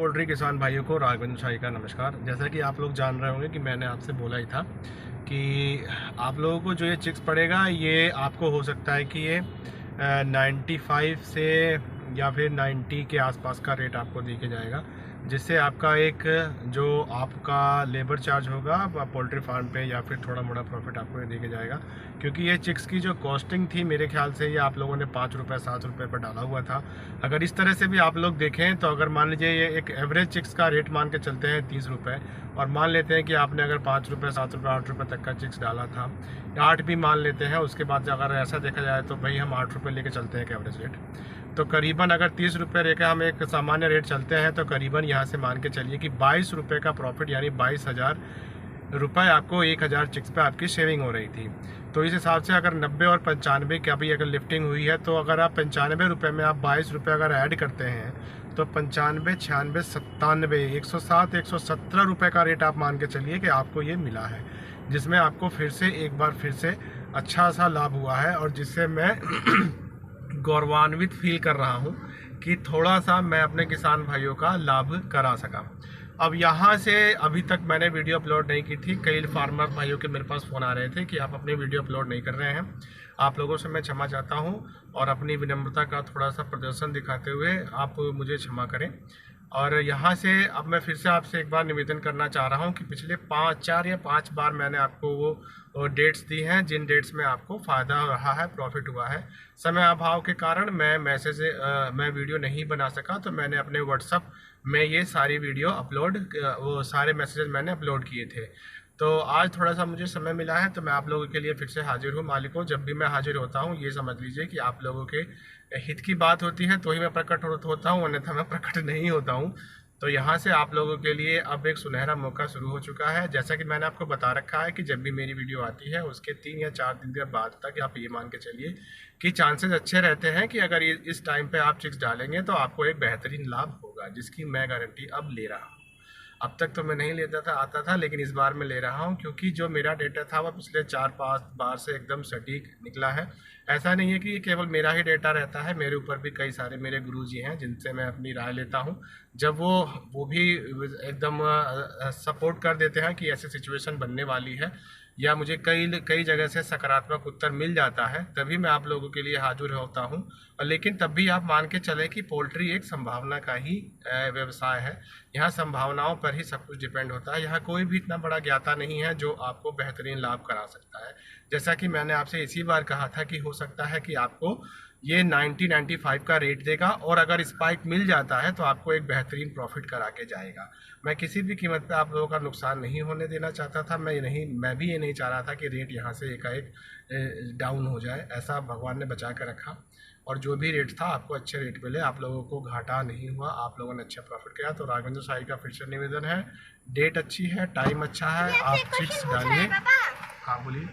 Poultry किसान भाइयों को राघवेंद्र शाही का नमस्कार। जैसा कि आप लोग जान रहे होंगे कि मैंने आपसे बोला ही था कि आप लोगों को जो ये चिक्स पड़ेगा ये आपको हो सकता है कि ये 95 से या फिर 90 के आसपास का रेट आपको दिखे जाएगा, जिससे आपका एक जो आपका लेबर चार्ज होगा पोल्ट्री फार्म पे या फिर थोड़ा मोड़ा प्रॉफिट आपको ये दिखे जाएगा। क्योंकि ये चिक्स की जो कॉस्टिंग थी मेरे ख्याल से ये आप लोगों ने 5 रुपये 7 रुपये पर डाला हुआ था। अगर इस तरह से भी आप लोग देखें तो अगर मान लीजिए ये एक एवरेज चिक्स का रेट मान के चलते हैं 30 रुपये, और मान लेते हैं कि आपने अगर 5 रुपये 7 रुपये 8 रुपये तक का चिक्स डाला था, या 8 भी मान लेते हैं, उसके बाद अगर ऐसा देखा जाए तो भाई हम 8 रुपये लेके चलते हैं एक एवरेज रेट, तो करीबन अगर 30 रुपये रेट हम एक सामान्य रेट चलते हैं तो करीबन यहाँ से मान के चलिए कि 22 रुपये का प्रॉफिट, यानी 22,000 रुपये आपको 1,000 चिक्स पे आपकी सेविंग हो रही थी। तो इस हिसाब से अगर 90 और 95 की अभी अगर लिफ्टिंग हुई है, तो अगर आप 95 रुपये में आप 22 रुपये अगर ऐड करते हैं तो 95, 96, 97, 107, 117 रुपये का रेट आप मान के चलिए कि आपको ये मिला है, जिसमें आपको फिर से एक बार फिर से अच्छा सा लाभ हुआ है, और जिससे मैं गौरवान्वित फील कर रहा हूँ कि थोड़ा सा मैं अपने किसान भाइयों का लाभ करा सका। अब यहाँ से अभी तक मैंने वीडियो अपलोड नहीं की थी। कई फार्मर भाइयों के मेरे पास फ़ोन आ रहे थे कि आप अपनी वीडियो अपलोड नहीं कर रहे हैं। आप लोगों से मैं क्षमा चाहता हूँ और अपनी विनम्रता का थोड़ा सा प्रदर्शन दिखाते हुए आप मुझे क्षमा करें। और यहाँ से अब मैं फिर से आपसे एक बार निवेदन करना चाह रहा हूँ कि पिछले 4 या 5 बार मैंने आपको वो डेट्स दी हैं जिन डेट्स में आपको फ़ायदा रहा है, प्रॉफिट हुआ है। समय अभाव के कारण मैं वीडियो नहीं बना सका, तो मैंने अपने व्हाट्सएप में ये सारी वीडियो वो सारे मैसेजेस मैंने अपलोड किए थे। तो आज थोड़ा सा मुझे समय मिला है तो मैं आप लोगों के लिए फिर से हाजिर हूँ। मालिकों, जब भी मैं हाजिर होता हूँ ये समझ लीजिए कि आप लोगों के हित की बात होती है तो ही मैं प्रकट होता हूँ, अन्यथा मैं प्रकट नहीं होता हूँ। तो यहाँ से आप लोगों के लिए अब एक सुनहरा मौका शुरू हो चुका है। जैसा कि मैंने आपको बता रखा है कि जब भी मेरी वीडियो आती है उसके 3 या 4 दिन के बाद तक आप ये मान के चलिए कि चांसेस अच्छे रहते हैं कि अगर इस टाइम पे आप चिक्स डालेंगे तो आपको एक बेहतरीन लाभ होगा, जिसकी मैं गारंटी अब ले रहा हूँ। अब तक तो मैं नहीं लेता था, आता था, लेकिन इस बार मैं ले रहा हूँ क्योंकि जो मेरा डेटा था वह पिछले 4-5 बार से एकदम सटीक निकला है। ऐसा नहीं है कि केवल मेरा ही डेटा रहता है, मेरे ऊपर भी कई सारे मेरे गुरुजी हैं जिनसे मैं अपनी राय लेता हूँ। जब वो भी एकदम सपोर्ट कर देते हैं कि ऐसी सिचुएशन बनने वाली है, या मुझे कई जगह से सकारात्मक उत्तर मिल जाता है, तभी मैं आप लोगों के लिए हाजिर होता हूं। और लेकिन तब भी आप मान के चलें कि पोल्ट्री एक संभावना का ही व्यवसाय है। यहाँ संभावनाओं पर ही सब कुछ डिपेंड होता है। यहाँ कोई भी इतना बड़ा ज्ञाता नहीं है जो आपको बेहतरीन लाभ करा सकता है। जैसा कि मैंने आपसे इसी बार कहा था कि हो सकता है कि आपको ये 90-95 का रेट देगा, और अगर स्पाइक मिल जाता है तो आपको एक बेहतरीन प्रॉफिट करा के जाएगा। मैं किसी भी कीमत पे आप लोगों का नुकसान नहीं होने देना चाहता था। मैं भी ये नहीं चाह रहा था कि रेट यहाँ से एकाएक डाउन हो जाए। ऐसा भगवान ने बचा के रखा, और जो भी रेट था आपको अच्छे रेट मिले, आप लोगों को घाटा नहीं हुआ, आप लोगों ने अच्छा प्रॉफिट किया। तो राघवेंद्र शाही का फिर से निवेदन है, डेट अच्छी है, टाइम अच्छा है, आप चिक्स डालिए। हाँ बोलिए।